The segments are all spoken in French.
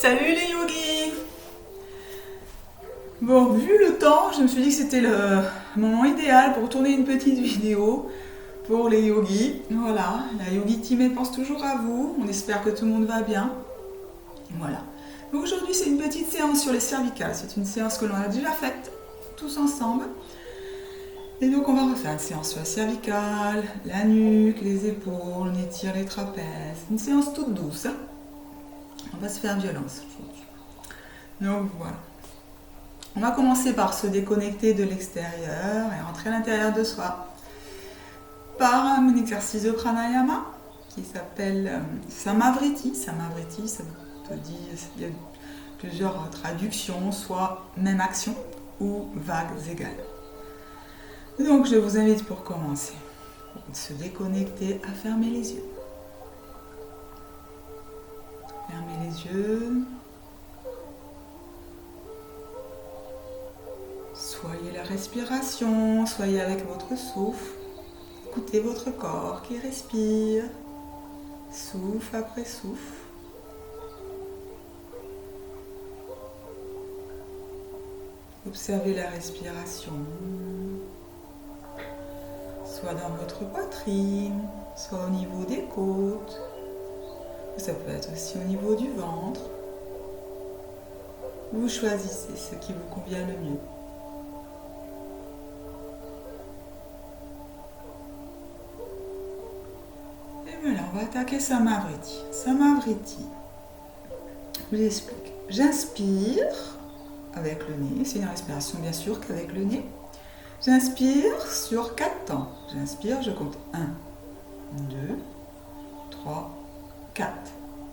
Salut les yogis! Bon, vu le temps, je me suis dit que c'était le moment idéal pour tourner une petite vidéo pour les yogis. Voilà, la Yogi Team pense toujours à vous. On espère que tout le monde va bien. Voilà. Donc aujourd'hui, c'est une petite séance sur les cervicales. C'est une séance que l'on a déjà faite tous ensemble. Et donc on va refaire une séance sur la cervicale, la nuque, les épaules, on étire les trapèzes. Une séance toute douce. On va se faire violence aujourd'hui. Donc voilà. On va commencer par se déconnecter de l'extérieur et rentrer à l'intérieur de soi par un exercice de pranayama qui s'appelle Samavriti. Samavriti, ça veut dire, il y a plusieurs traductions, soit même action ou vagues égales. Donc je vous invite pour commencer à se déconnecter, à fermer les yeux. Fermez les yeux. Soyez la respiration, soyez avec votre souffle. Écoutez votre corps qui respire, souffle après souffle. Observez la respiration, soit dans votre poitrine, soit au niveau des côtes. Ça peut être aussi au niveau du ventre. Vous choisissez ce qui vous convient le mieux. Et voilà, on va attaquer Samavriti. Samavriti, je vous explique. J'inspire avec le nez, c'est une respiration bien sûr qu'avec le nez. J'inspire sur 4 temps. J'inspire, je compte 1, 2, 3, 4.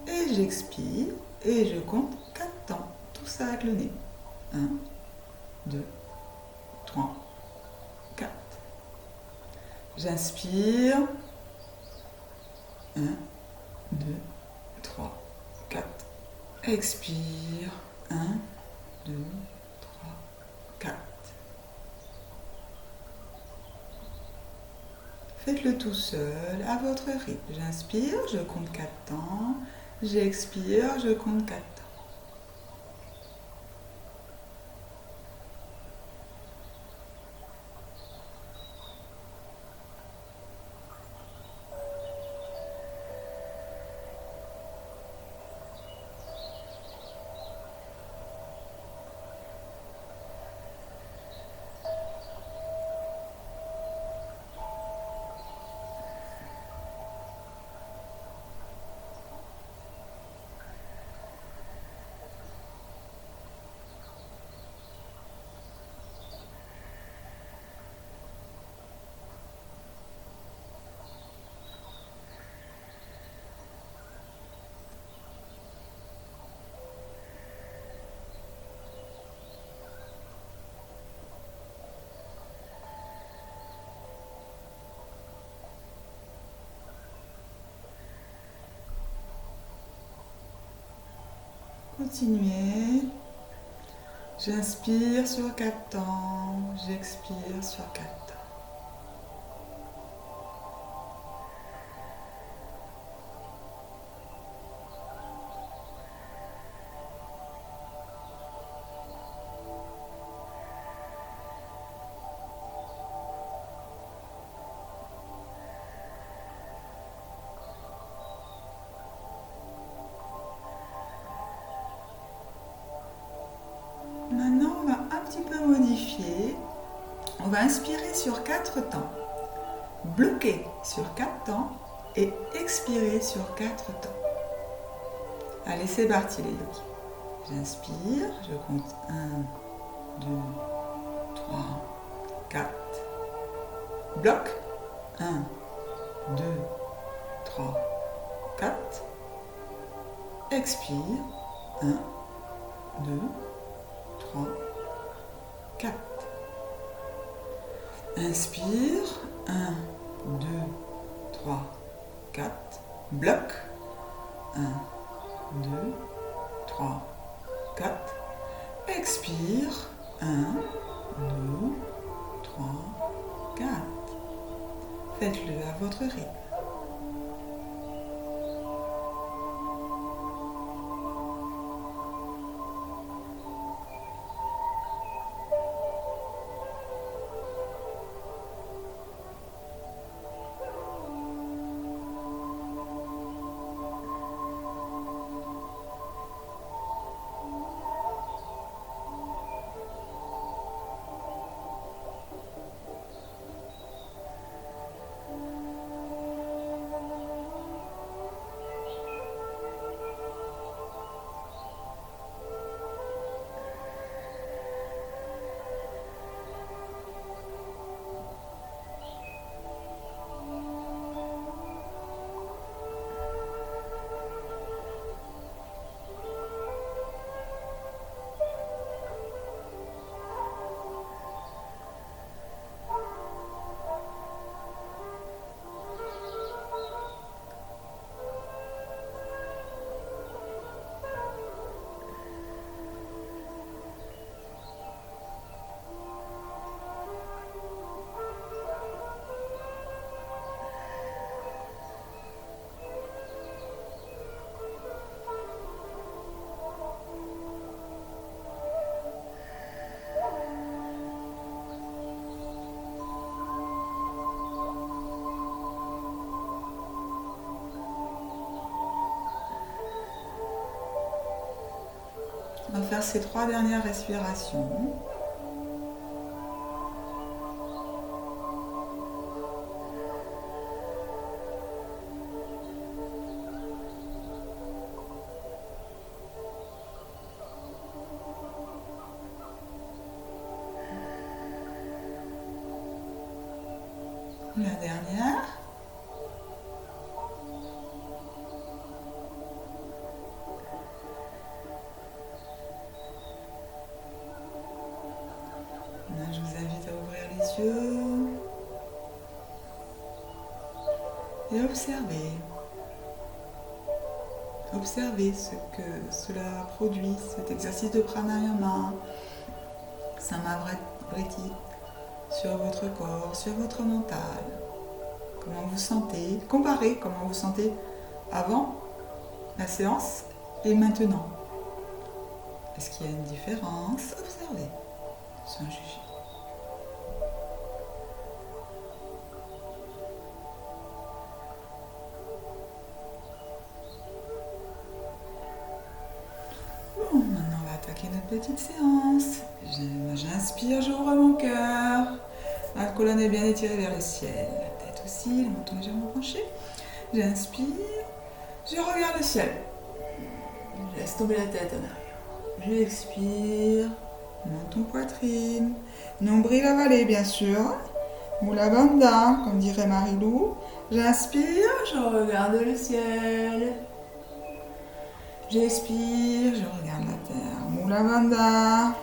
Et j'expire et je compte 4 temps. Tout ça avec le nez. 1, 2, 3, 4. J'inspire. 1, 2, 3, 4. Expire. 1, 2, 3, 4. Faites-le tout seul, à votre rythme. J'inspire, je compte 4 temps. J'expire, je compte 4 temps. Continuez. J'inspire sur 4 temps. J'expire sur 4 temps. Maintenant, on va un petit peu modifier. On va inspirer sur 4 temps, bloquer sur 4 temps et expirer sur 4 temps. Allez, c'est parti les yogis. J'inspire, je compte 1, 2, 3, 4. Bloc. 1, 2, 3, 4. Expire. 1, 2, 3, 4. Inspire. 1, 2, 3, 4. Bloc. 1, 2, 3, 4. Expire. 1, 2, 3, 4. Faites-le à votre rythme. On va faire ces 3 dernières respirations. La dernière. Là, je vous invite à ouvrir les yeux et observer. Observez ce que cela produit, cet exercice de pranayama, Samavriti, sur votre corps, sur votre mental. Comment vous sentez, comparez comment vous sentez avant la séance et maintenant. Est-ce qu'il y a une différence? Observez, sans juger. Bon, maintenant on va attaquer notre petite séance. J'inspire, j'ouvre mon cœur. La colonne est bien étirée vers le ciel. La tête aussi, le menton légèrement penché. J'inspire, je regarde le ciel. Je laisse tomber la tête en arrière. J'expire, menton poitrine. Nombril avalé bien sûr. Mula Bandha, comme dirait Marilou. J'inspire, je regarde le ciel. J'expire, je regarde la terre. Mula Bandha.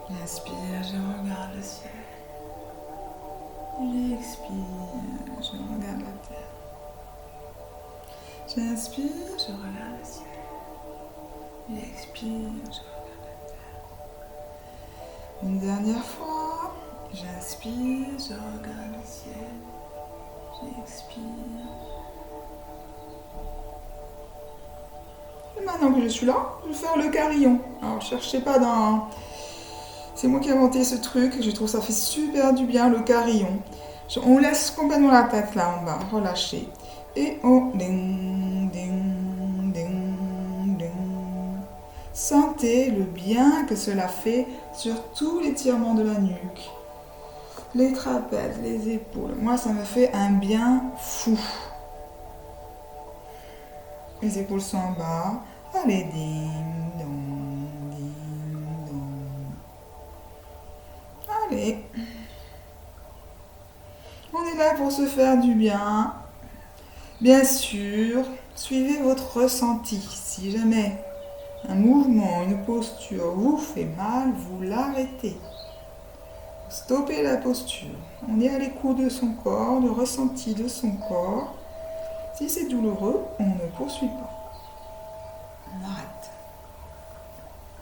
J'inspire, je regarde le ciel. J'expire, je regarde la terre. J'inspire, je regarde le ciel. J'expire, je regarde la terre. Une dernière fois. J'inspire, je regarde le ciel. J'expire. Et maintenant que je suis là, je vais faire le carillon. Alors, cherchez pas dans... C'est moi qui ai inventé ce truc. Je trouve que ça fait super du bien, le carillon. On laisse complètement la tête là en bas, relâcher. Et on... Ding, ding, ding, ding. Sentez le bien que cela fait sur tout l'étirement de la nuque. Les trapèzes, les épaules. Moi, ça me fait un bien fou. Les épaules sont en bas. Allez, ding, dong, ding, dong. Allez. On est là pour se faire du bien. Bien sûr, suivez votre ressenti. Si jamais un mouvement, une posture vous fait mal, vous l'arrêtez. Stoppez la posture. On est à l'écoute de son corps, le ressenti de son corps. Si c'est douloureux, on ne poursuit pas. On arrête.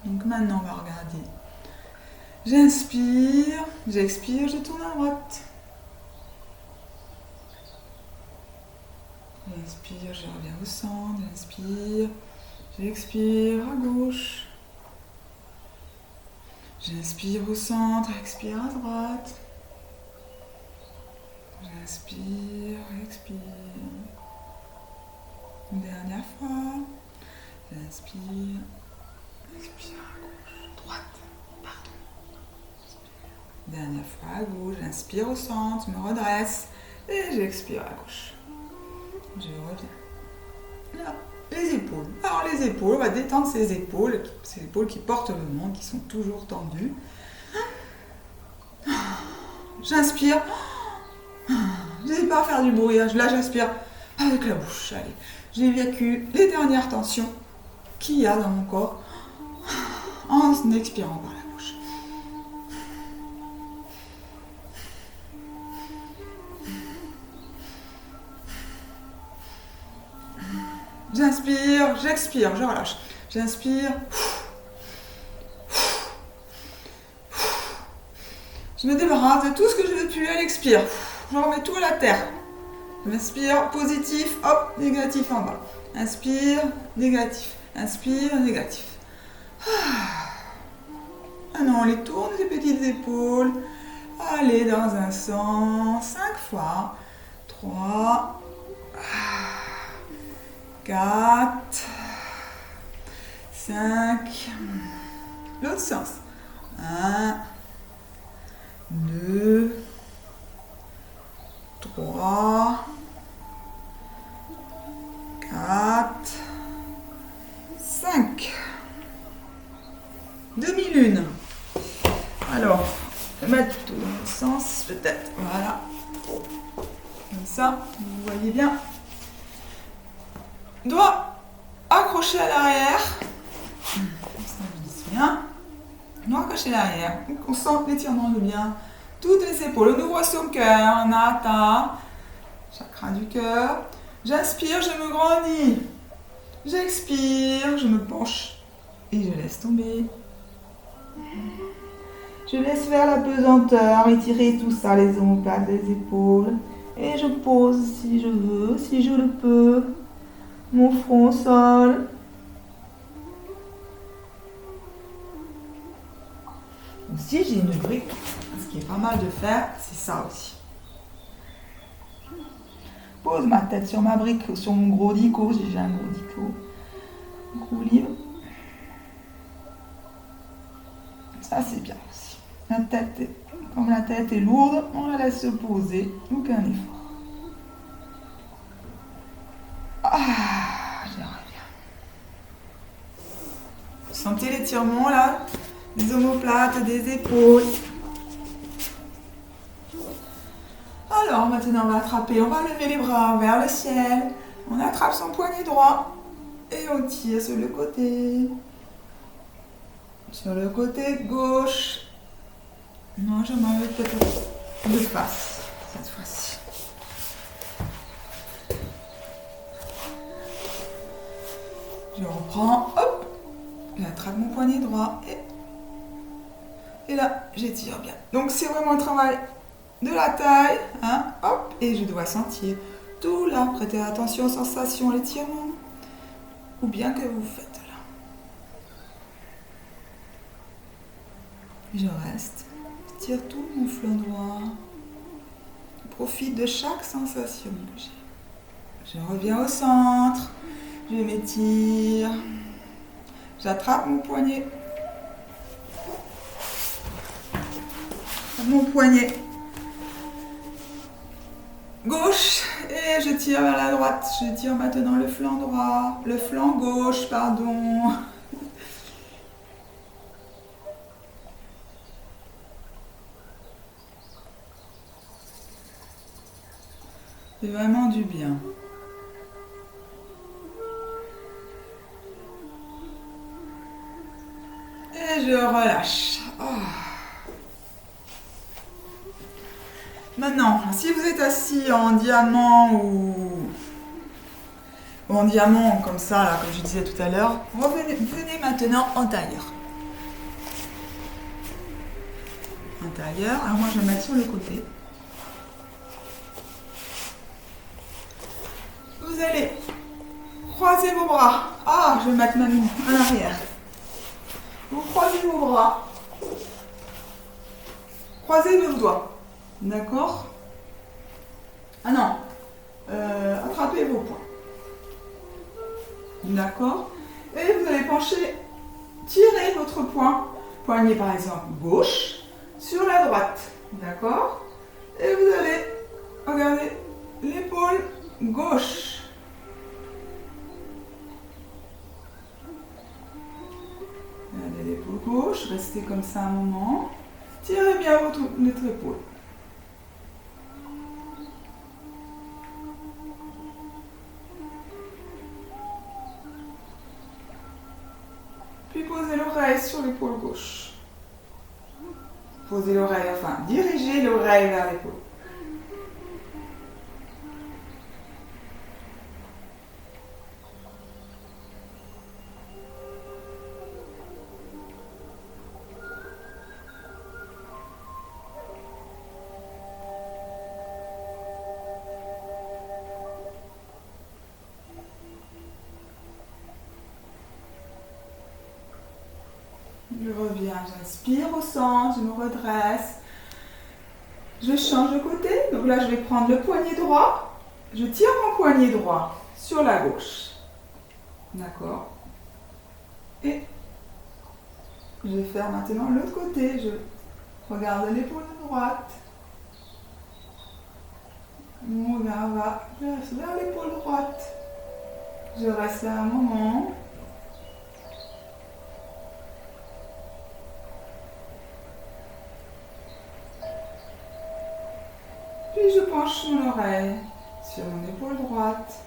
Donc maintenant, on va regarder. J'inspire, j'expire, je tourne à droite. J'inspire, je reviens au centre. J'inspire, j'expire à gauche. J'inspire au centre, expire à droite. J'inspire, expire. Une dernière fois. J'inspire, expire à gauche. Droite, pardon. Dernière fois à gauche. J'inspire au centre, je me redresse. Et j'expire à gauche. Je reviens. Là. Les épaules. Alors les épaules, on va détendre ces épaules qui portent le monde, qui sont toujours tendues. J'inspire. N'hésitez pas à faire du bruit. Là, j'inspire avec la bouche. Allez, j'évacue les dernières tensions qu'il y a dans mon corps en expirant par la bouche. J'inspire, j'expire, je relâche. J'inspire. Je me débarrasse de tout ce que je veux plus, elle expire. Je remets tout à la terre. J'inspire, positif, hop, négatif en bas. Inspire, négatif. Inspire, négatif. Ah non, on les tourne, les petites épaules. Allez dans un sens, 5 fois. 3, 4, 5. L'autre sens. 1, 2, 3, 4, 5. Demi-lune. Alors, je vais mettre tout dans le sens, peut-être. Voilà. Comme ça, vous voyez bien. Doigt accroché à l'arrière. Stabilise bien. Doigt accroché à l'arrière. On sent l'étirement de bien. Toutes les épaules. On ouvre son cœur. Anahata. Chakra du cœur. J'inspire, je me grandis. J'expire, je me penche. Et je laisse tomber. Je laisse faire la pesanteur, étirer tout ça, les omoplates des épaules. Et je pose si je veux, si je le peux, mon front au sol. Si j'ai une brique, ce qui est pas mal de faire, c'est ça aussi. Pose ma tête sur ma brique, sur mon gros dico, si j'ai un gros dico, un gros livre. Ça c'est bien aussi. Comme la tête est lourde, on la laisse se poser, aucun effort. J'aimerais bien. Vous sentez l'étirement là, des omoplates, des épaules. Alors maintenant on va attraper, on va lever les bras vers le ciel. On attrape son poignet droit et on tire sur le côté. Sur le côté gauche. Non, je m'en vais peut-être de face cette fois-ci. Je reprends, hop, j'attrape mon poignet droit et là, j'étire bien. Donc c'est vraiment un travail de la taille, hein, hop, et je dois sentir tout là. Prêtez attention aux sensations, l'étirement, ou bien que vous faites là. Je reste. Tire tout mon flanc droit. Je profite de chaque sensation que j'ai. Je reviens au centre. Je m'étire. J'attrape mon poignet. Mon poignet gauche et je tire vers la droite. Je tire maintenant le flanc droit. Le flanc gauche, pardon. C'est vraiment du bien. Et je relâche. Oh. Maintenant, si vous êtes assis en diamant ou en diamant comme ça, là, comme je disais tout à l'heure, venez maintenant en tailleur. En tailleur. Alors moi je vais mettre sur le côté. Vous allez croiser vos bras. Ah, je vais mettre ma main en arrière. Vous croisez vos bras. Croisez vos doigts. D'accord? Ah non. Attrapez vos poings. D'accord? Et vous allez pencher, tirer votre poignet par exemple gauche, sur la droite. D'accord? Et vous allez regarder l'épaule gauche. Regardez l'épaule gauche, restez comme ça un moment. Tirez bien votre épaule. Puis posez l'oreille sur l'épaule gauche. Posez l'oreille, enfin, dirigez l'oreille vers l'épaule. Je reviens, j'inspire au centre, je me redresse. Je change de côté. Donc là, je vais prendre le poignet droit. Je tire mon poignet droit sur la gauche. D'accord? Et je vais faire maintenant l'autre côté. Je regarde l'épaule droite. Mon regard va vers l'épaule droite. Je reste là un moment. Puis je penche mon oreille sur mon épaule droite.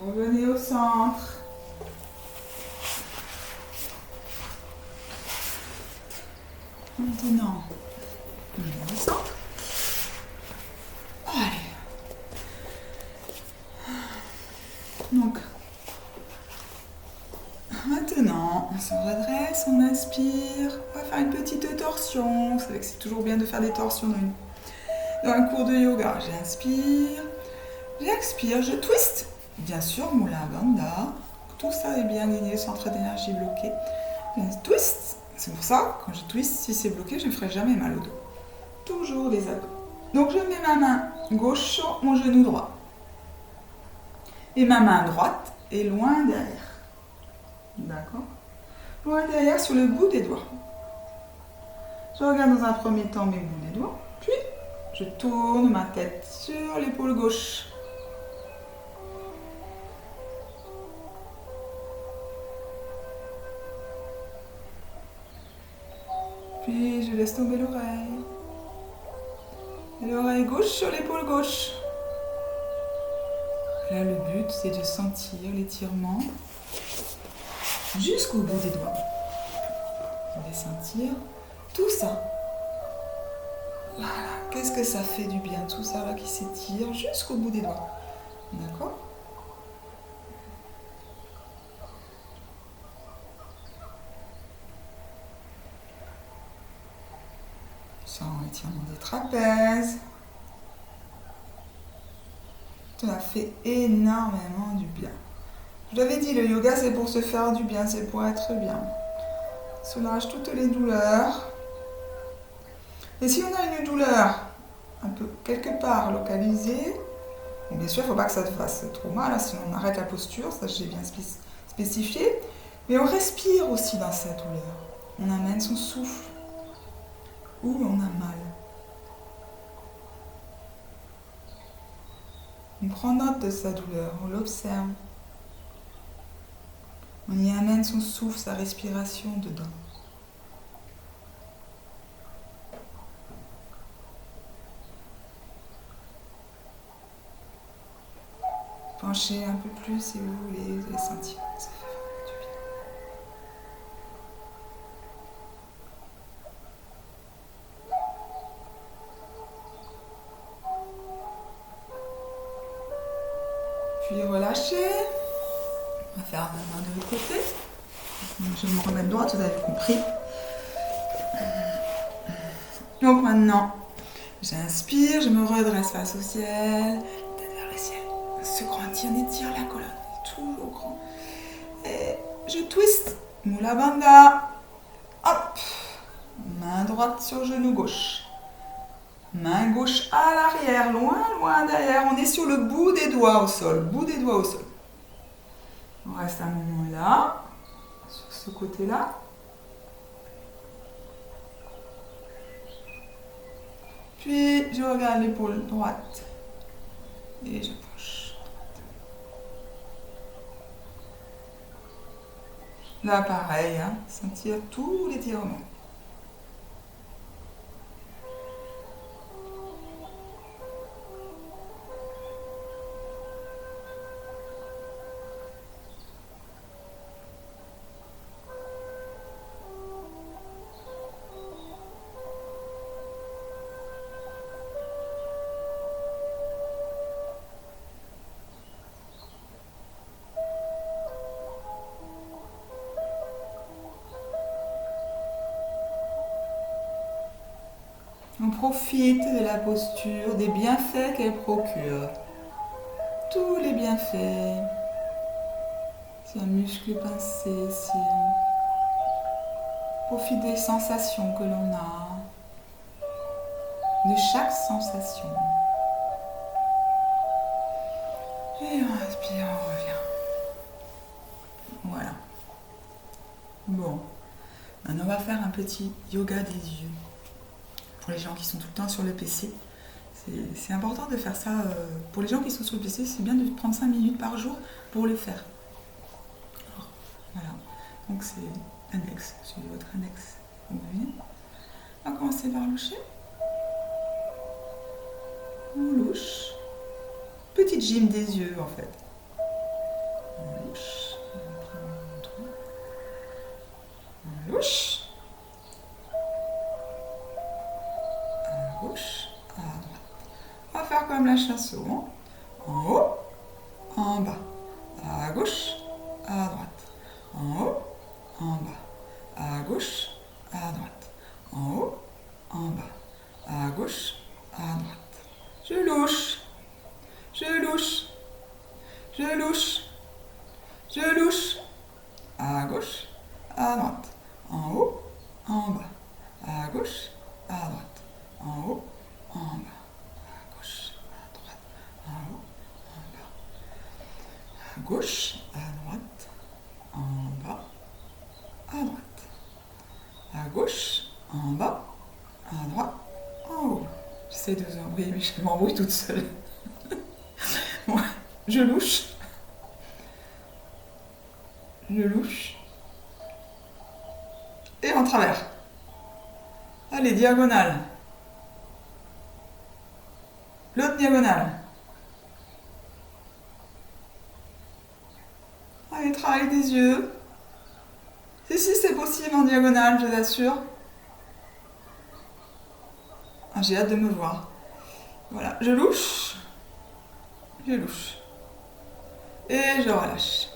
Revenez au centre. Maintenant, au centre. Allez. Donc, maintenant, on se redresse, on inspire. On va faire une petite torsion. Vous savez que c'est toujours bien de faire des torsions dans un cours de yoga. J'inspire, j'expire, je twist. Bien sûr, Mula Bandha. Tout ça est bien aligné, centre d'énergie bloqué. Je twist. C'est pour ça, quand je twist, si c'est bloqué, je ne ferai jamais mal au dos. Toujours les abdos. Donc je mets ma main gauche sur mon genou droit. Et ma main droite est loin derrière. D'accord? Loin derrière sur le bout des doigts. Je regarde dans un premier temps mes bouts des doigts. Puis je tourne ma tête sur l'épaule gauche. Puis je laisse tomber l'oreille. Et l'oreille gauche sur l'épaule gauche. Là, le but, c'est de sentir l'étirement jusqu'au bout des doigts. Vous allez sentir tout ça. Voilà. Qu'est-ce que ça fait du bien, tout ça là qui s'étire jusqu'au bout des doigts. D'accord ? Sans étirement des trapèzes. Ça fait énormément du bien. Je l'avais dit, le yoga c'est pour se faire du bien, c'est pour être bien. Soulage toutes les douleurs. Et si on a une douleur un peu quelque part localisée, bon, bien sûr il ne faut pas que ça te fasse trop mal, sinon on arrête la posture, ça j'ai bien spécifié. Mais on respire aussi dans sa douleur. On amène son souffle où on a mal. On prend note de sa douleur, on l'observe. On y amène son souffle, sa respiration dedans. Penchez un peu plus si vous voulez, vous allez sentir. Ça fait vraiment du bien. Puis relâchez. On va faire maintenant de l'autre côté. Je vais me remettre droite, vous avez compris. Donc maintenant, j'inspire, je me redresse face au ciel, tête vers le ciel. On se grandit, on étire la colonne, on est toujours grand. Et je twist, Mula Bandha. Hop, main droite sur genou gauche. Main gauche à l'arrière, loin, loin derrière. On est sur le bout des doigts au sol, bout des doigts au sol. On reste un moment là, sur ce côté-là. Puis je regarde l'épaule droite et je penche. Là pareil, hein, sentir tous les étirements. On profite de la posture, des bienfaits qu'elle procure. Tous les bienfaits. C'est un muscle pincé ici. Profite des sensations que l'on a. De chaque sensation. Et on respire, on revient. Voilà. Bon. Maintenant, on va faire un petit yoga des yeux. Pour les gens qui sont tout le temps sur le PC. C'est important de faire ça. Pour les gens qui sont sur le PC, c'est bien de prendre 5 minutes par jour pour le faire. Alors, voilà. Donc, c'est index. Suivez votre index. On va commencer par loucher. On louche. Petite gym des yeux, en fait. On louche. On louche. À gauche, à droite. On va faire comme la chasse au vent. En haut, en bas. À gauche, à droite. En haut, en bas. À gauche, à droite. En haut, en bas. À gauche, à droite. Je louche. Je louche. Je louche. Je louche. À gauche, à droite. En haut, en bas. À gauche, à droite. En haut, en bas. À gauche, à droite. En haut, en bas. À gauche, à droite. En bas. À droite. À gauche, en bas. À droite. En haut. J'essaie de vous embrouiller, mais je m'embrouille toute seule. Bon, je louche. Je louche. Et en travers. Allez, diagonale. L'autre diagonale. Allez, travail des yeux. Si, c'est possible en diagonale, je l'assure. Ah, j'ai hâte de me voir. Voilà, je louche. Je louche. Et je relâche.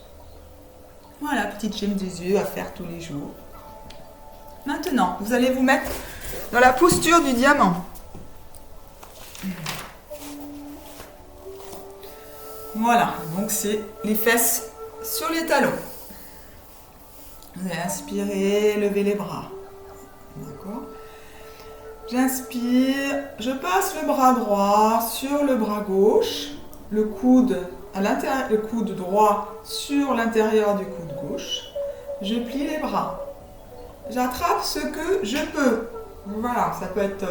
Voilà, petite gym des yeux à faire tous les jours. Maintenant, vous allez vous mettre dans la posture du diamant. Voilà, donc c'est les fesses sur les talons. Vous allez inspirer, lever les bras. D'accord ? J'inspire, je passe le bras droit sur le bras gauche, le coude à l'intérieur, le coude droit sur l'intérieur du coude gauche. Je plie les bras. J'attrape ce que je peux. Voilà, ça peut être...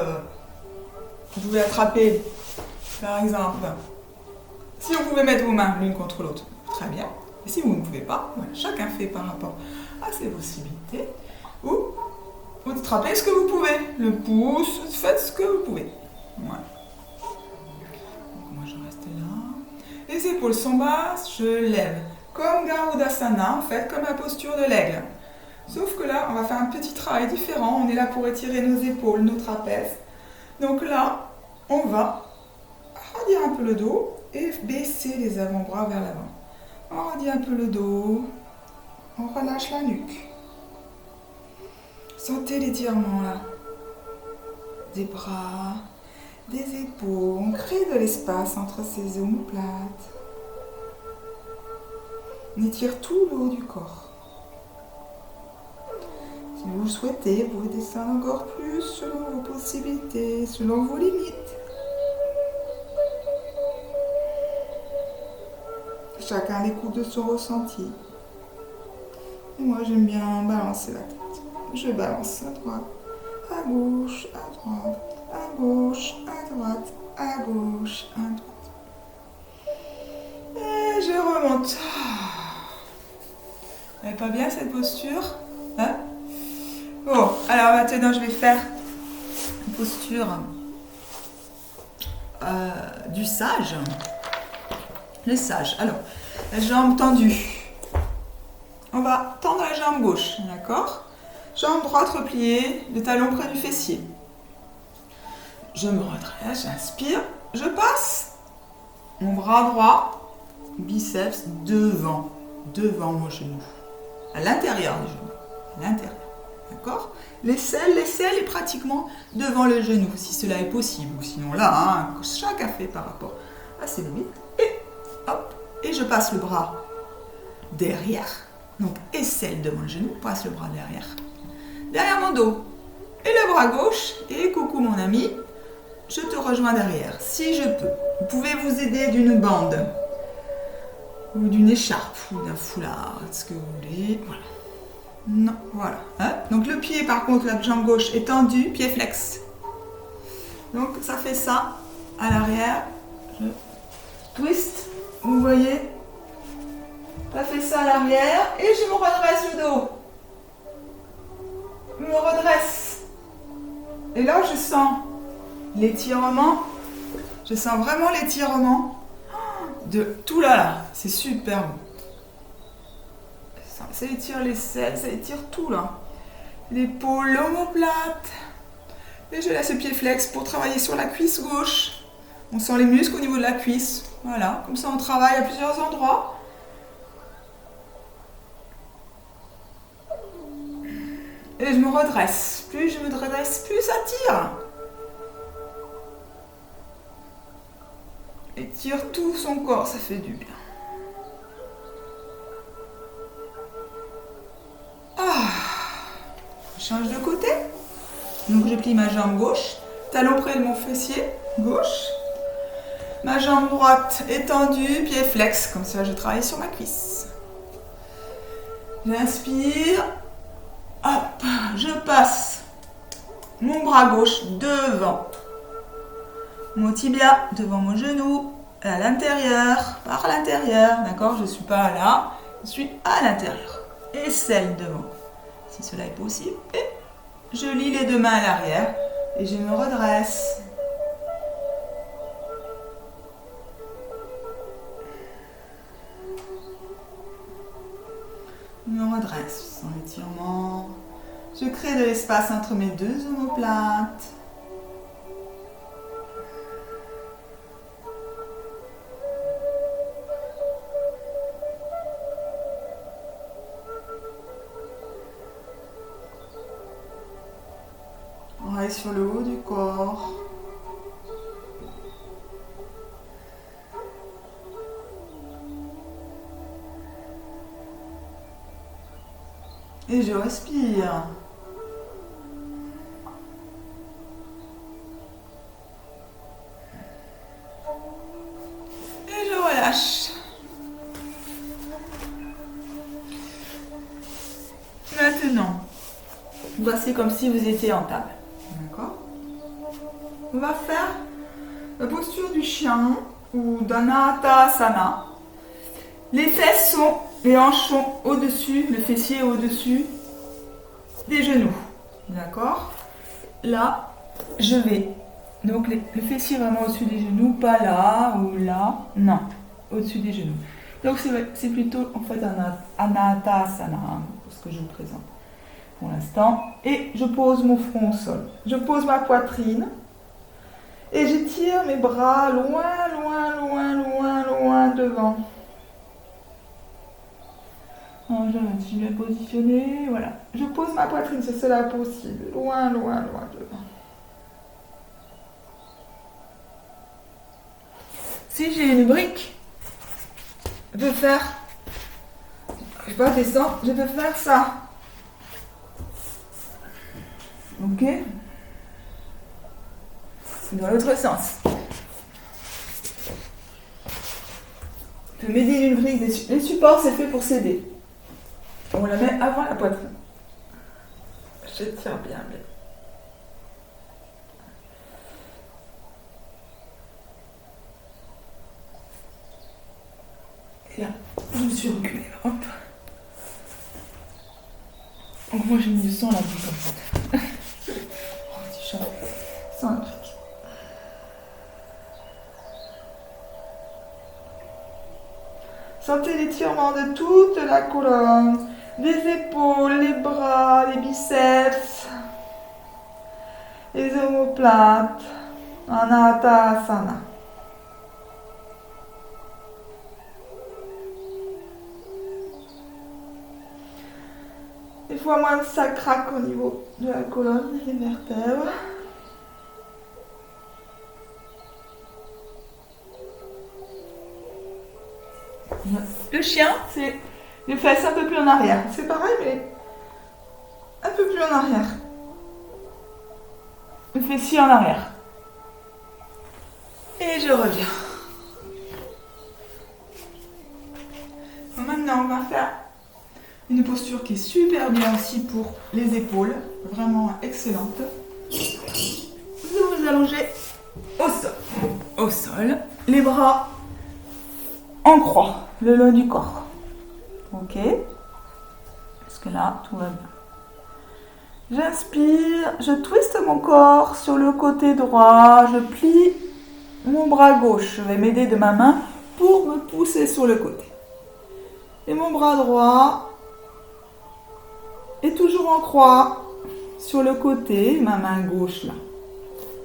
vous pouvez attraper, par exemple, si vous pouvez mettre vos mains l'une contre l'autre, très bien. Et si vous ne pouvez pas, voilà, chacun fait par rapport à ses possibilités. Ou vous attrapez ce que vous pouvez. Le pouce, faites ce que vous pouvez. Voilà. Donc moi je reste là. Les épaules sont basses, je lève. Comme Garudasana, en fait, comme la posture de l'aigle. Sauf que là, on va faire un petit travail différent. On est là pour étirer nos épaules, nos trapèzes. Donc là, on va radier un peu le dos et baisser les avant-bras vers l'avant. On radie un peu le dos. On relâche la nuque. Sentez l'étirement là. Des bras, des épaules. On crée de l'espace entre ces omoplates. On étire tout le haut du corps. Si vous le souhaitez, vous pouvez descendre encore plus selon vos possibilités, selon vos limites. Chacun l'écoute de son ressenti. Et moi, j'aime bien balancer la tête. Je balance à droite, à gauche, à droite, à gauche, à droite, à gauche, à droite. Et je remonte. Elle n'est pas bien cette posture, hein? Bon, alors maintenant je vais faire une posture du sage. Le sage. Alors, la jambe tendue. On va tendre la jambe gauche, d'accord? Jambe droite repliée, le talon près du fessier. Je me redresse, j'inspire, je passe mon bras droit, biceps devant mon genou. À l'intérieur du genou. À l'intérieur. D'accord? L'aisselle est pratiquement devant le genou, si cela est possible. Ou sinon là, hein, chacun fait par rapport à ses limites. Et hop, et je passe le bras derrière. Donc aisselle devant le genou, passe le bras derrière. Derrière mon dos. Et le bras gauche. Et coucou mon ami, je te rejoins derrière, si je peux. Vous pouvez vous aider d'une bande. Ou d'une écharpe, ou d'un foulard, ce que vous voulez. Voilà. Non, voilà. Hein? Donc le pied, par contre, la jambe gauche est tendue, pied flex. Donc ça fait ça à l'arrière. Je twist, vous voyez. Ça fait ça à l'arrière et je me redresse le dos. Je me redresse. Et là, je sens l'étirement. Je sens vraiment l'étirement de tout là. C'est super bon. Ça étire les selles, ça étire tout là. L'épaule, l'omoplate. Et je laisse le pied flex pour travailler sur la cuisse gauche. On sent les muscles au niveau de la cuisse. Voilà, comme ça on travaille à plusieurs endroits. Et je me redresse. Plus je me redresse, plus ça tire. Étire tout son corps, ça fait du bien. Je change de côté. Donc je plie ma jambe gauche, talon près de mon fessier gauche. Ma jambe droite étendue, pied flex, comme ça je travaille sur ma cuisse. J'inspire. Hop, je passe mon bras gauche devant mon tibia, devant mon genou, à l'intérieur, par l'intérieur, d'accord? Je ne suis pas là, je suis à l'intérieur. Et celle devant, si cela est possible. Et je lie les deux mains à l'arrière et je me redresse. Je me redresse sans l'étirement. Je crée de l'espace entre mes deux omoplates. On reste sur le haut du corps. Et je respire. Et je relâche. Maintenant, voici comme si vous étiez en table. D'accord? On va faire la posture du chien ou d'Anatasana. Les fesses sont, les hanches sont au-dessus, le fessier est au-dessus des genoux. D'accord? Là, je vais. Donc le fessier est vraiment au-dessus des genoux, pas là ou là. Non, au-dessus des genoux. Donc c'est plutôt en fait un Anatasana, hein, ce que je vous présente pour l'instant. Et je pose mon front au sol. Je pose ma poitrine. Et j'étire mes bras loin, loin, loin, loin, loin devant. Je suis bien positionnée, voilà. Je pose ma poitrine, c'est cela possible. Loin, loin, loin devant. Si j'ai une brique, je peux faire, je peux pas descendre, je peux faire ça. Ok? C'est dans l'autre sens. Je peux m'aider d'une brique. Les supports, c'est fait pour s'aider. On la met avant la poitrine. Je tiens bien, bien. Et là, je me suis reculée. Hop. Donc moi, j'ai mis le sang là, comme ça. Oh, petit chat. Sans la brique. Sentez l'étirement de toute la colonne, les épaules, les bras, les biceps, les omoplates, Anatasana. Et fois moins ça craque au niveau de la colonne, des vertèbres. Le chien, c'est les fesses un peu plus en arrière. C'est pareil, mais un peu plus en arrière. Le fessier en arrière. Et je reviens. Maintenant, on va faire une posture qui est super bien aussi pour les épaules. Vraiment excellente. Vous vous allongez au sol. Au sol. Les bras en croix, le long du corps. Ok. Parce que là, tout va bien. J'inspire, je twiste mon corps sur le côté droit, je plie mon bras gauche. Je vais m'aider de ma main pour me pousser sur le côté. Et mon bras droit est toujours en croix sur le côté, ma main gauche là,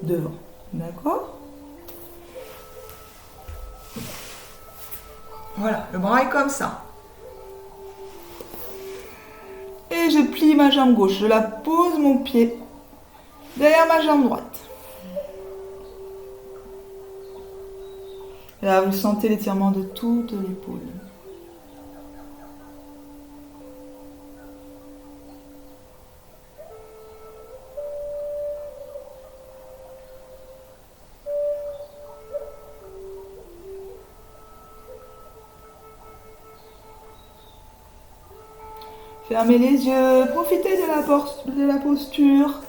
devant. D'accord ? Voilà, le bras est comme ça. Et je plie ma jambe gauche. Je la pose mon pied derrière ma jambe droite. Et là, vous sentez l'étirement de toute l'épaule. Fermez les yeux, profitez de la posture.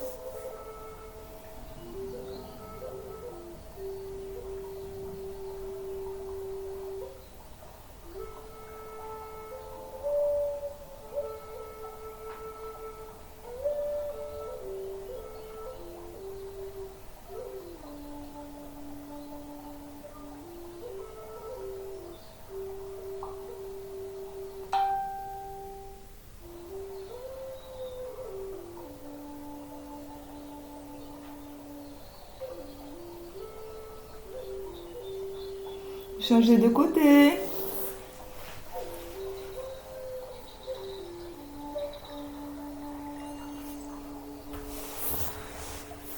Changez de côté.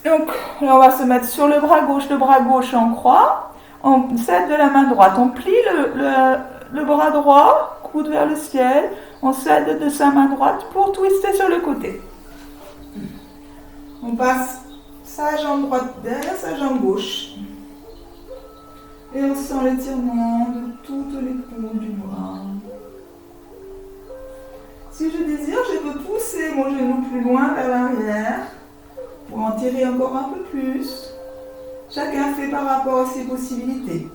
Donc, là, on va se mettre sur le bras gauche en croix. On s'aide de la main droite. On plie le bras droit, coude vers le ciel. On s'aide de sa main droite pour twister sur le côté. On passe sa jambe droite derrière sa jambe gauche. Et on sent l'étirement de toutes les paumes du bras. Si je désire, je peux pousser mon genou plus loin vers l'arrière pour en tirer encore un peu plus. Chacun fait par rapport à ses possibilités.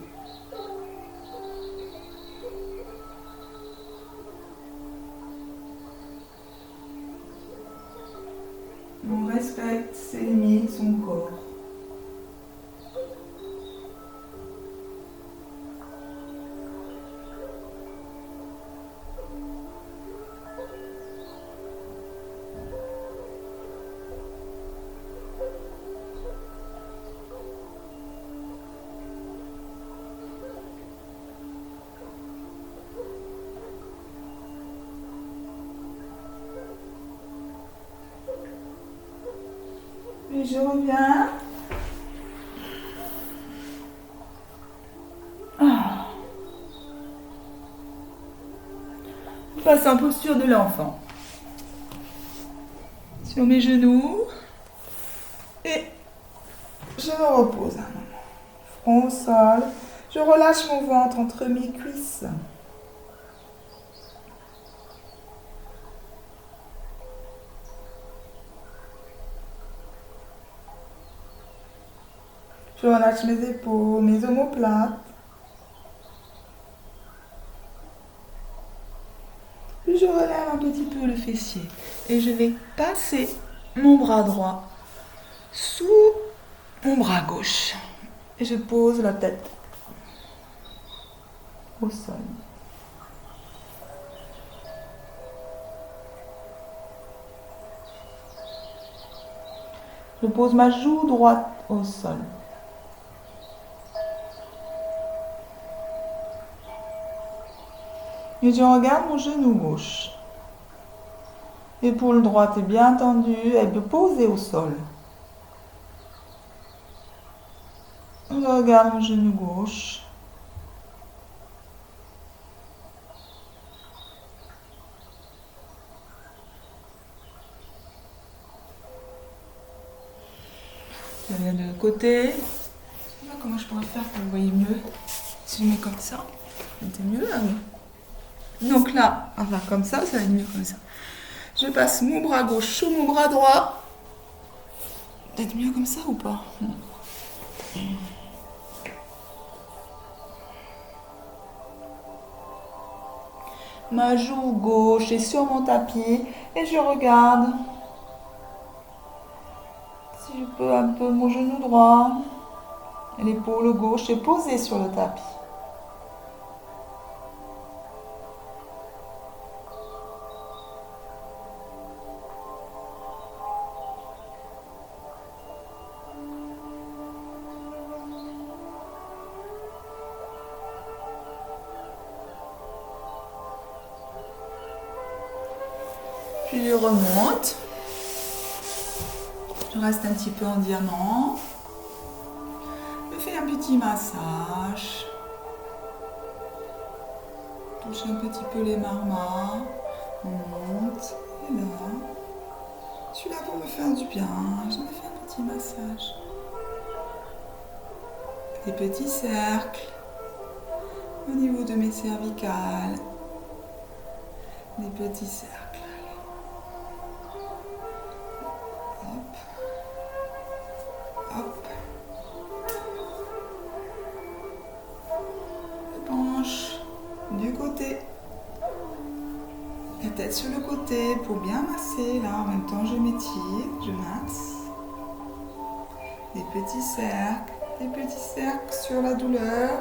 On respecte ses limites, son corps. Et je reviens. Je passe en posture de l'enfant. Sur mes genoux. Et je me repose un moment. Front au sol. Je relâche mon ventre entre mes cuisses. Je relâche mes épaules, mes omoplates. Puis je relève un petit peu le fessier. Et je vais passer mon bras droit sous mon bras gauche. Et je pose la tête au sol. Je pose ma joue droite au sol. Et je regarde mon genou gauche. Épaule droite est bien tendue, elle peut poser au sol. Je regarde mon genou gauche. Je viens de l'autre côté. Je sais pas comment je pourrais faire pour que vous voyez mieux. Si je mets comme ça, c'est mieux là. Donc là, on va faire comme ça va être mieux comme ça. Je passe mon bras gauche sur mon bras droit. Peut-être mieux comme ça ou pas? Ma joue gauche est sur mon tapis et je regarde si je peux un peu mon genou droit. L'épaule gauche est posée sur le tapis. Puis je remonte. Je reste un petit peu en diamant. Je fais un petit massage. Touche un petit peu les marmas. On monte. Et là. Je suis là pour me faire du bien. Je me fais un petit massage. Des petits cercles au niveau de mes cervicales. Des petits cercles. Hop. Hop. Je penche du côté. La tête sur le côté pour bien masser. Là, en même temps, je m'étire, je masse. Des petits cercles sur la douleur.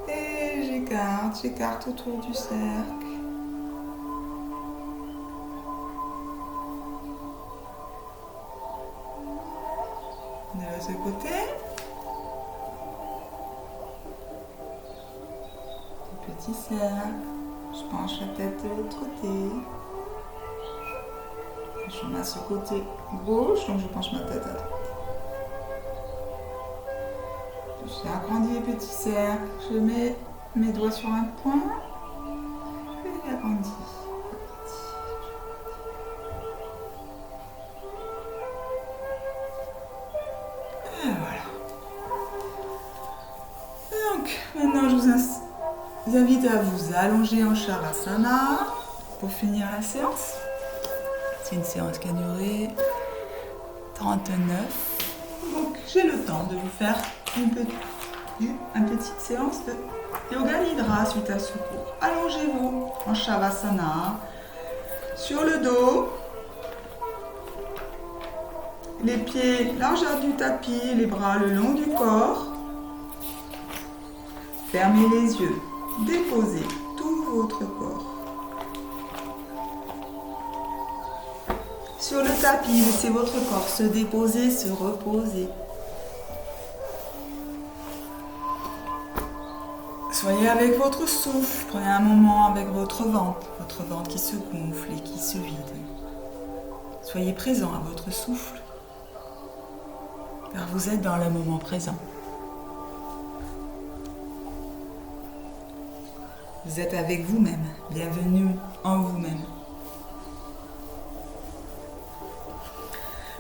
Et j'écarte autour du cercle. De ce côté. Des petits cercles. Je penche la tête de l'autre côté. Je masse au côté gauche, donc je penche ma tête à droite. J'agrandis les petits cercles. Je mets mes doigts sur un point. Et j'agrandis. Et voilà. Donc, maintenant je vous invite à vous allonger en Shavasana pour finir la séance. C'est une séance qui a duré 39. Donc j'ai le temps de vous faire une petite séance de Yoga Nidra suite à ce cours. Allongez-vous en Shavasana sur le dos. Les pieds largeur du tapis, les bras le long du corps. Fermez les yeux. Déposez tout votre corps. Sur le tapis, laissez votre corps se déposer, se reposer. Soyez avec votre souffle. Prenez un moment avec votre ventre qui se gonfle et qui se vide. Soyez présent à votre souffle, car vous êtes dans le moment présent. Vous êtes avec vous-même. Bienvenue en vous-même.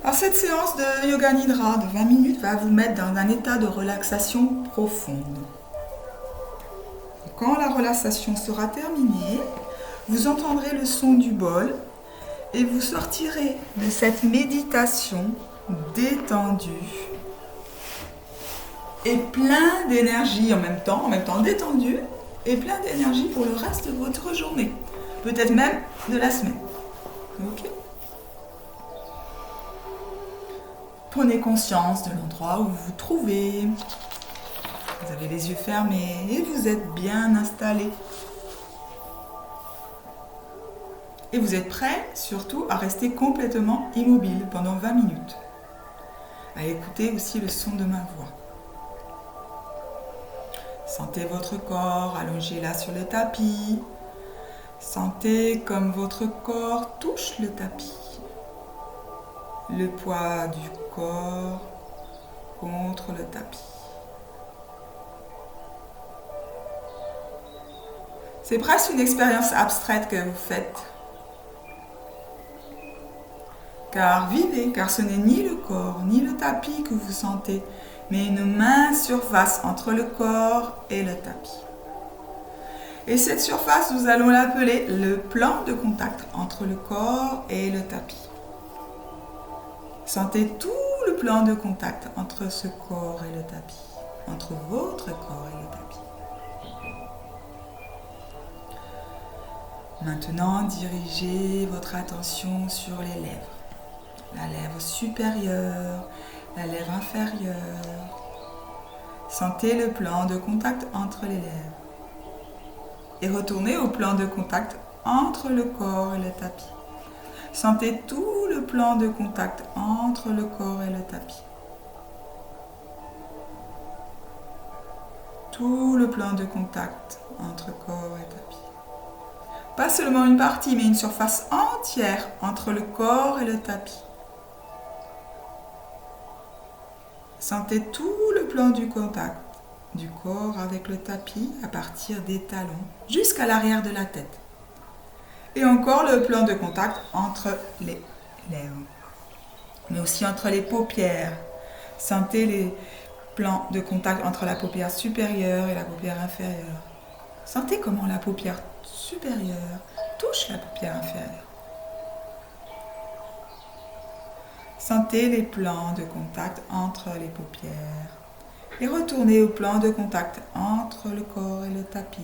Alors cette séance de Yoga Nidra de 20 minutes va vous mettre dans un état de relaxation profonde. Quand la relaxation sera terminée, vous entendrez le son du bol et vous sortirez de cette méditation détendue et plein d'énergie en même temps détendu et plein d'énergie pour le reste de votre journée, peut-être même de la semaine. Ok ? Prenez conscience de l'endroit où vous vous trouvez. Vous avez les yeux fermés et vous êtes bien installé. Et vous êtes prêt surtout à rester complètement immobile pendant 20 minutes. À écouter aussi le son de ma voix. Sentez votre corps allongé là sur le tapis. Sentez comme votre corps touche le tapis. Le poids du corps contre le tapis. C'est presque une expérience abstraite que vous faites. Car vivez, car ce n'est ni le corps, ni le tapis que vous sentez, mais une mince surface entre le corps et le tapis. Et cette surface, nous allons l'appeler le plan de contact entre le corps et le tapis. Sentez tout le plan de contact entre ce corps et le tapis, entre votre corps et le tapis. Maintenant, dirigez votre attention sur les lèvres. La lèvre supérieure, la lèvre inférieure. Sentez le plan de contact entre les lèvres. Et retournez au plan de contact entre le corps et le tapis. Sentez tout le plan de contact entre le corps et le tapis. Tout le plan de contact entre corps et tapis. Pas seulement une partie, mais une surface entière entre le corps et le tapis. Sentez tout le plan du contact du corps avec le tapis à partir des talons jusqu'à l'arrière de la tête. Et encore le plan de contact entre les lèvres, mais aussi entre les paupières. Sentez les plans de contact entre la paupière supérieure et la paupière inférieure. Sentez comment la paupière supérieure touche la paupière inférieure. Sentez les plans de contact entre les paupières. Et retournez au plan de contact entre le corps et le tapis.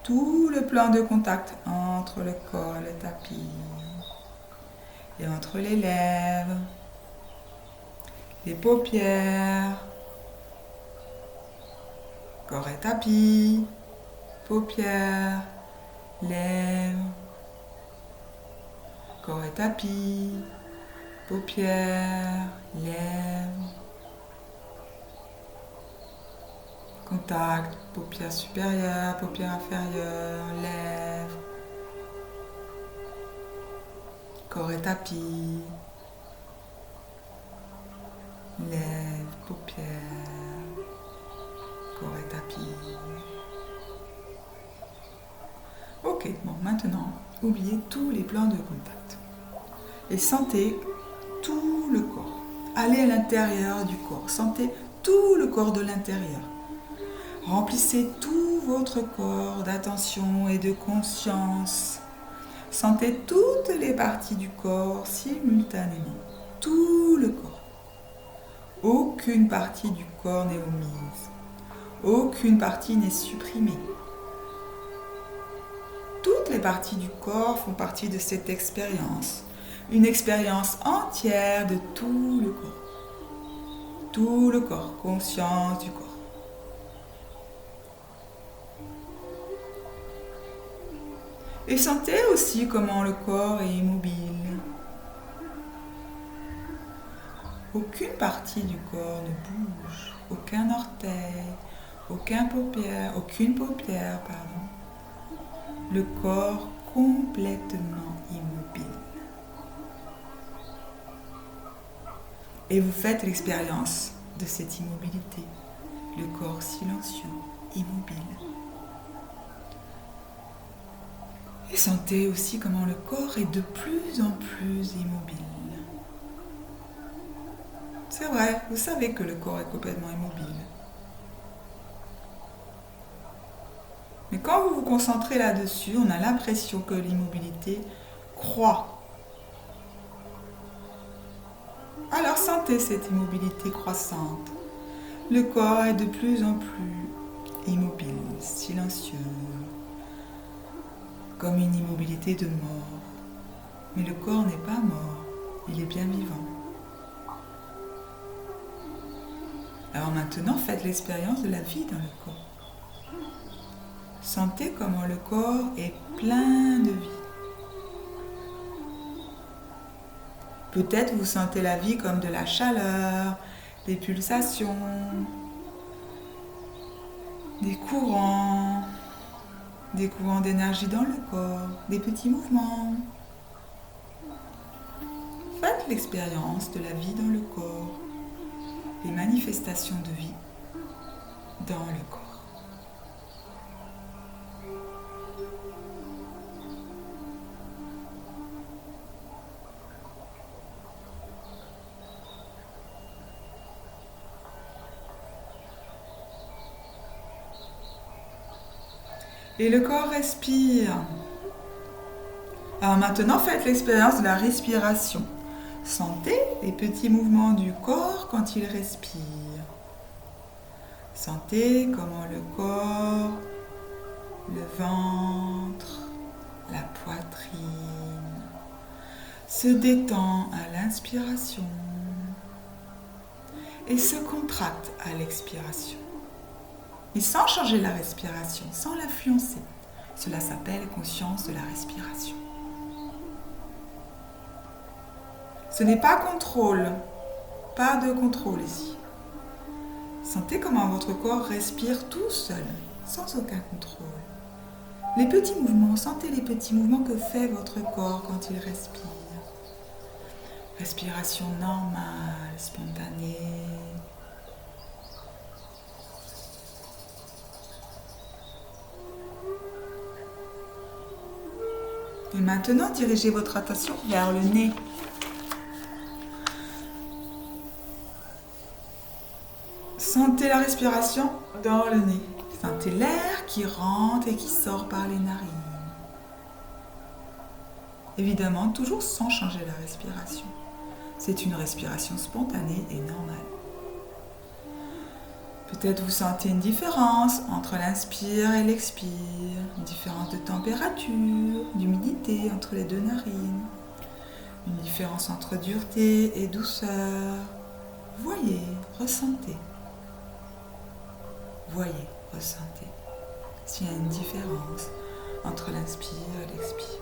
Tout le plan de contact entre le corps et le tapis. Et entre les lèvres, les paupières, corps et tapis, paupières, lèvres, corps et tapis, paupières, lèvres, contact, paupières supérieures, paupières inférieures, lèvres, corps et tapis, lèvres, paupières, corps et tapis. Ok, bon, maintenant, oubliez tous les plans de contact. Et sentez tout le corps. Allez à l'intérieur du corps. Sentez tout le corps de l'intérieur. Remplissez tout votre corps d'attention et de conscience. Sentez toutes les parties du corps simultanément. Tout le corps. Aucune partie du corps n'est omise. Aucune partie n'est supprimée. Toutes les parties du corps font partie de cette expérience. Une expérience entière de tout le corps. Tout le corps, conscience du corps. Et sentez aussi comment le corps est immobile. Aucune partie du corps ne bouge. Aucun orteil, aucune paupière, pardon. Le corps complètement immobile. Et vous faites l'expérience de cette immobilité, le corps silencieux, immobile. Et sentez aussi comment le corps est de plus en plus immobile. C'est vrai, vous savez que le corps est complètement immobile. Mais quand vous vous concentrez là-dessus, on a l'impression que l'immobilité croît. Alors sentez cette immobilité croissante. Le corps est de plus en plus immobile, silencieux, comme une immobilité de mort. Mais le corps n'est pas mort, il est bien vivant. Alors maintenant, faites l'expérience de la vie dans le corps. Sentez comment le corps est plein de vie. Peut-être vous sentez la vie comme de la chaleur, des pulsations. des courants d'énergie dans le corps, des petits mouvements. Faites l'expérience de la vie dans le corps, les manifestations de vie dans le corps. Et le corps respire. Alors maintenant, faites l'expérience de la respiration. Sentez les petits mouvements du corps quand il respire. Sentez comment le corps, le ventre, la poitrine se détend à l'inspiration et se contracte à l'expiration. Et sans changer la respiration, sans l'influencer. Cela s'appelle conscience de la respiration. Ce n'est pas contrôle, pas de contrôle ici. Sentez comment votre corps respire tout seul, sans aucun contrôle. Les petits mouvements, sentez les petits mouvements que fait votre corps quand il respire. Respiration normale, spontanée. Et maintenant, dirigez votre attention vers le nez. Sentez la respiration dans le nez. Sentez l'air qui rentre et qui sort par les narines. Évidemment, toujours sans changer la respiration. C'est une respiration spontanée et normale. Peut-être vous sentez une différence entre l'inspire et l'expire, une différence de température, d'humidité entre les deux narines, une différence entre dureté et douceur. Voyez, ressentez. Voyez, ressentez s'il y a une différence entre l'inspire et l'expire.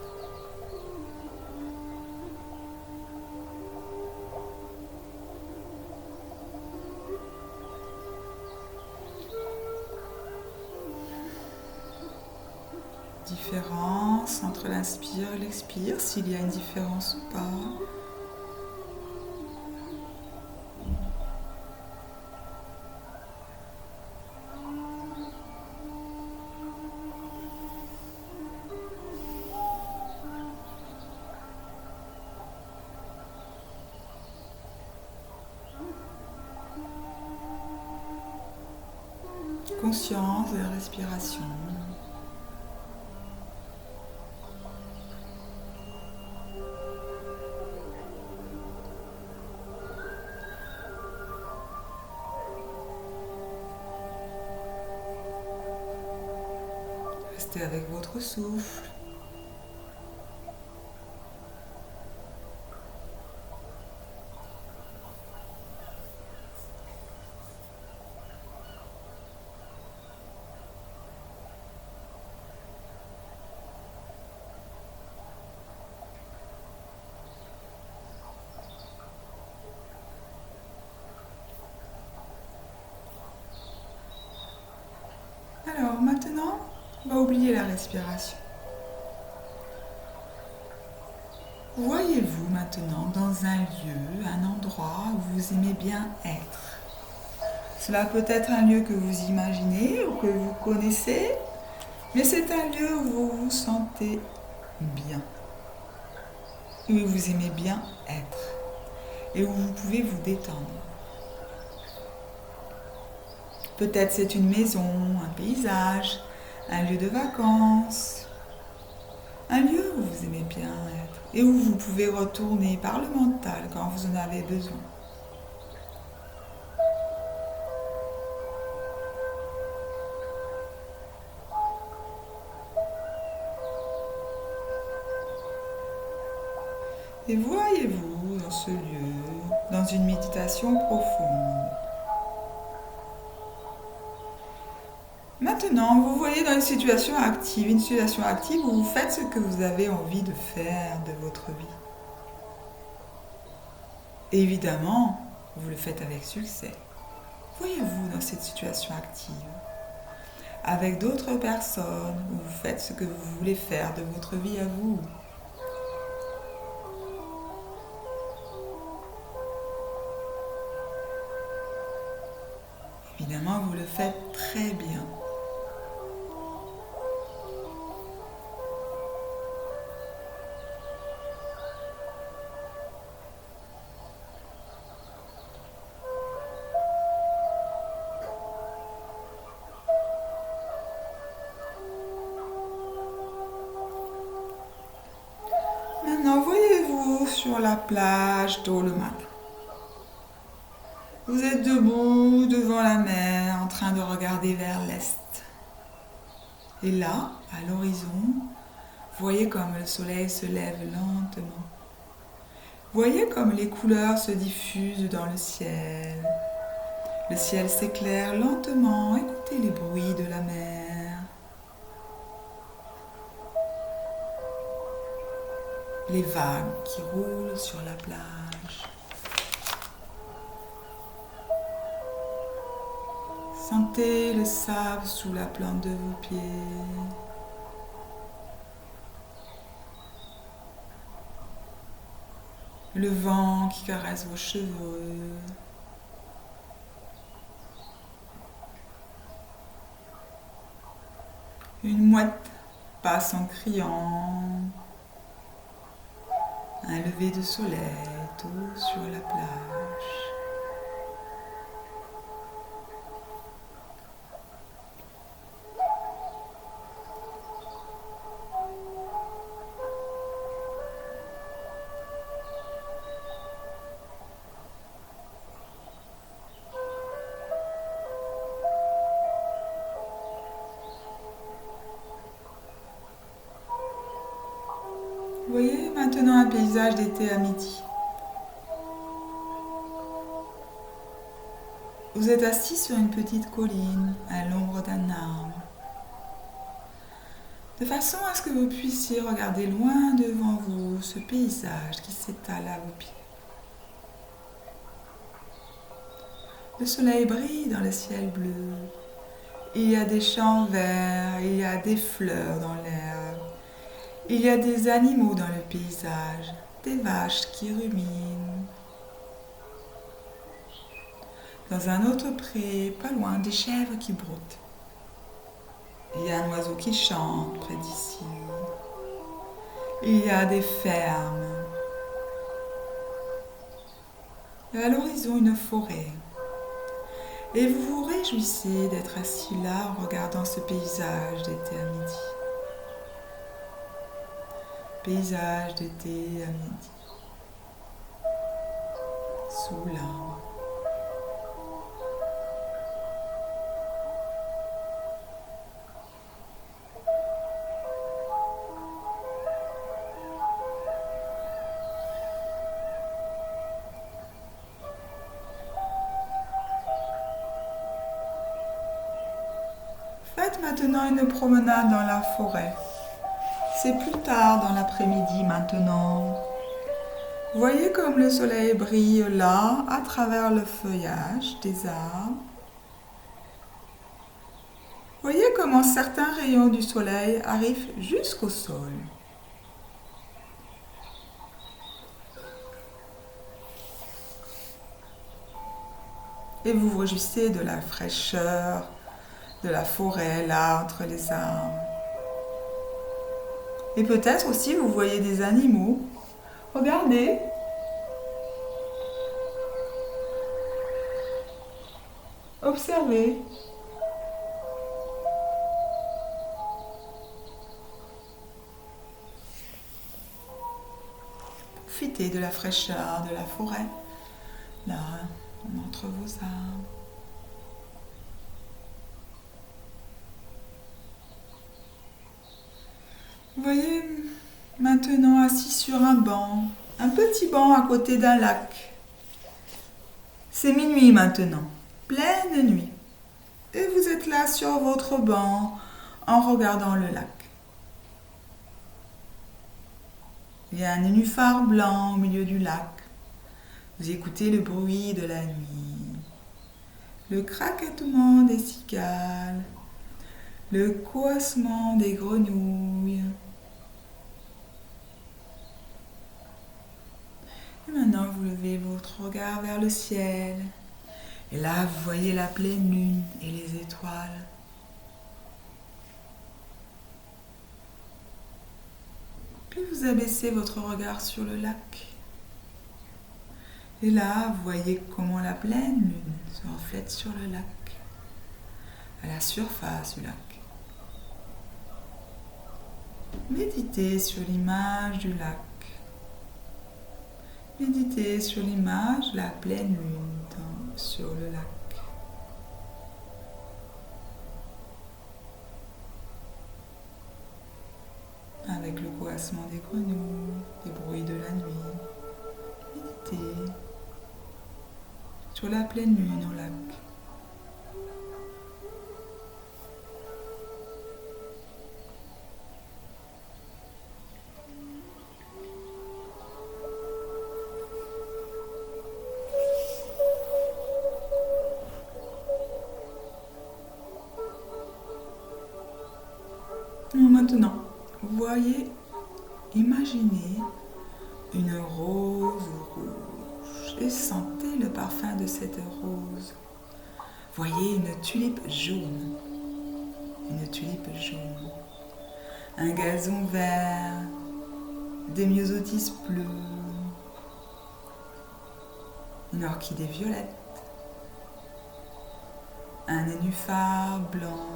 Différence entre l'inspire et l'expire, s'il y a une différence ou pas. Conscience de la respiration. Restez avec votre souffle. Alors maintenant, on va oublier la respiration. Voyez-vous maintenant dans un lieu, un endroit où vous aimez bien être. Cela peut être un lieu que vous imaginez ou que vous connaissez, mais c'est un lieu où vous vous sentez bien, où vous aimez bien être et où vous pouvez vous détendre. Peut-être c'est une maison, un paysage, un lieu de vacances, un lieu où vous aimez bien être et où vous pouvez retourner par le mental quand vous en avez besoin. Et voyez-vous dans ce lieu, dans une méditation profonde. Maintenant, vous voyez dans une situation active où vous faites ce que vous avez envie de faire de votre vie. Et évidemment, vous le faites avec succès. Voyez-vous dans cette situation active. avec d'autres personnes, où vous faites ce que vous voulez faire de votre vie à vous. Évidemment, vous le faites très bien. Maintenant, voyez-vous sur la plage tôt le matin. Vous êtes debout devant la mer en train de regarder vers l'est. Et là, à l'horizon, voyez comme le soleil se lève lentement. Voyez comme les couleurs se diffusent dans le ciel. Le ciel s'éclaire lentement. Écoutez les bruits de la mer. Les vagues qui roulent sur la plage. Sentez le sable sous la plante de vos pieds. Le vent qui caresse vos cheveux. Une mouette passe en criant. Un lever de soleil tôt sur la plage. Voyez maintenant un paysage d'été à midi. Vous êtes assis sur une petite colline à l'ombre d'un arbre, de façon à ce que vous puissiez regarder loin devant vous ce paysage qui s'étale à vos pieds. Le soleil brille dans le ciel bleu. Il y a des champs verts, il y a des fleurs dans l'air. Il y a des animaux dans le paysage, des vaches qui ruminent. Dans un autre pré, pas loin, des chèvres qui broutent. Il y a un oiseau qui chante près d'ici. Il y a des fermes. Et à l'horizon, une forêt. Et vous vous réjouissez d'être assis là en regardant ce paysage d'été à midi. Paysage d'été à midi. Sous l'arbre. Faites maintenant une promenade dans la forêt. C'est plus tard dans l'après-midi maintenant. Voyez comme le soleil brille là, à travers le feuillage des arbres. Voyez comment certains rayons du soleil arrivent jusqu'au sol. Et vous vous réjouissez de la fraîcheur de la forêt là, entre les arbres. Et peut-être aussi vous voyez des animaux. Regardez. Observez. Profitez de la fraîcheur de la forêt, là, entre vos arbres. Vous voyez maintenant assis sur un banc, un petit banc à côté d'un lac. C'est minuit maintenant, pleine nuit. Et vous êtes là sur votre banc en regardant le lac. Il y a un nénuphar blanc au milieu du lac. Vous écoutez le bruit de la nuit, le craquetement des cigales, le coassement des grenouilles. Et maintenant, vous levez votre regard vers le ciel. Et là, vous voyez la pleine lune et les étoiles. Puis vous abaissez votre regard sur le lac. Et là, vous voyez comment la pleine lune se reflète sur le lac, à la surface du lac. Méditez sur l'image du lac. Méditez sur l'image de la pleine lune sur le lac. Avec le coassement des grenouilles, des bruits de la nuit. Méditez sur la pleine lune au lac. Maintenant, voyez, imaginez une rose rouge et sentez le parfum de cette rose. Voyez une tulipe jaune, un gazon vert, des myosotis bleus, une orchidée violette, un nénuphar blanc,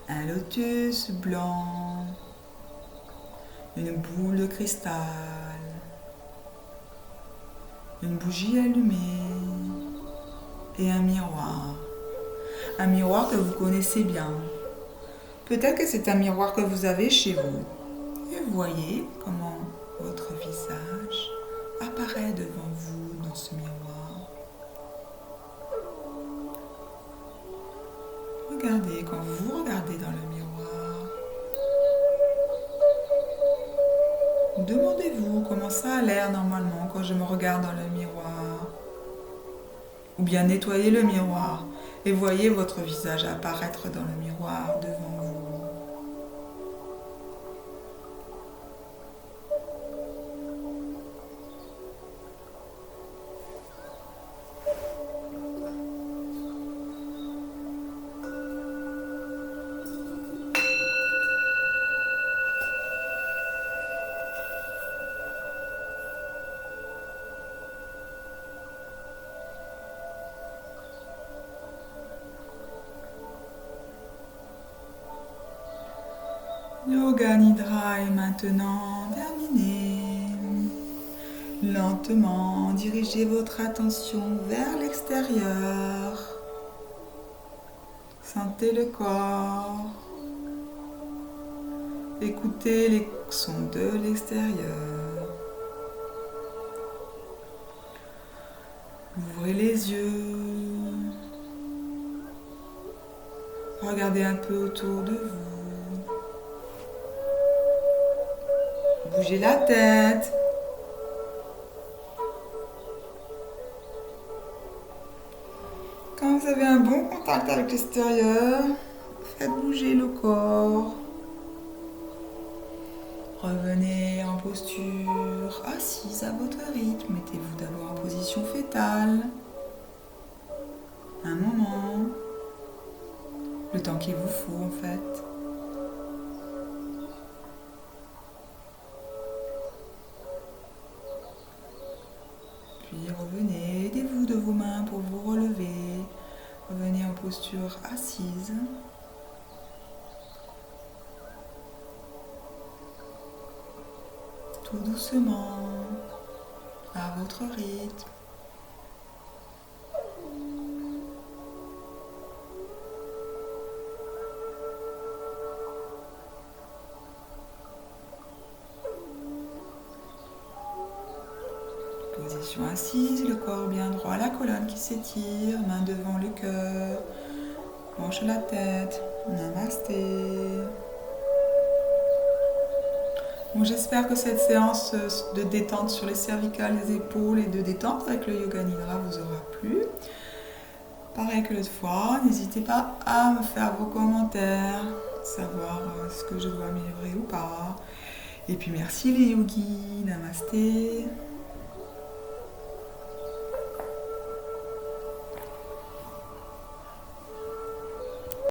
un lotus blanc, une boule de cristal, une bougie allumée et un miroir. Un miroir que vous connaissez bien. Peut-être que c'est un miroir que vous avez chez vous. Et voyez comment votre visage apparaît devant vous dans ce miroir. Regardez, quand vous vous regardez dans le miroir, demandez-vous comment ça a l'air normalement quand je me regarde dans le miroir. Ou bien nettoyez le miroir et voyez votre visage apparaître dans le miroir devant vous. Yoga Nidra est maintenant terminé. Lentement, dirigez votre attention vers l'extérieur. Sentez le corps. Écoutez les sons de l'extérieur. Ouvrez les yeux. Regardez un peu autour de vous. Bougez la tête. Quand vous avez un bon contact avec l'extérieur, faites bouger le corps. Revenez en posture assise à votre rythme. Mettez-vous d'abord en position fétale. Un moment. Le temps qu'il vous faut en fait. Puis revenez, aidez-vous de vos mains pour vous relever. Revenez en posture assise. Tout doucement, à votre rythme. Position assise, le corps bien droit, la colonne qui s'étire, main devant le cœur, penche la tête, namasté. Bon, j'espère que cette séance de détente sur les cervicales, les épaules et de détente avec le Yoga Nidra vous aura plu. pareil que l'autre fois. N'hésitez pas à me faire vos commentaires, savoir ce que je dois améliorer ou pas. Et puis merci les yogis, namasté.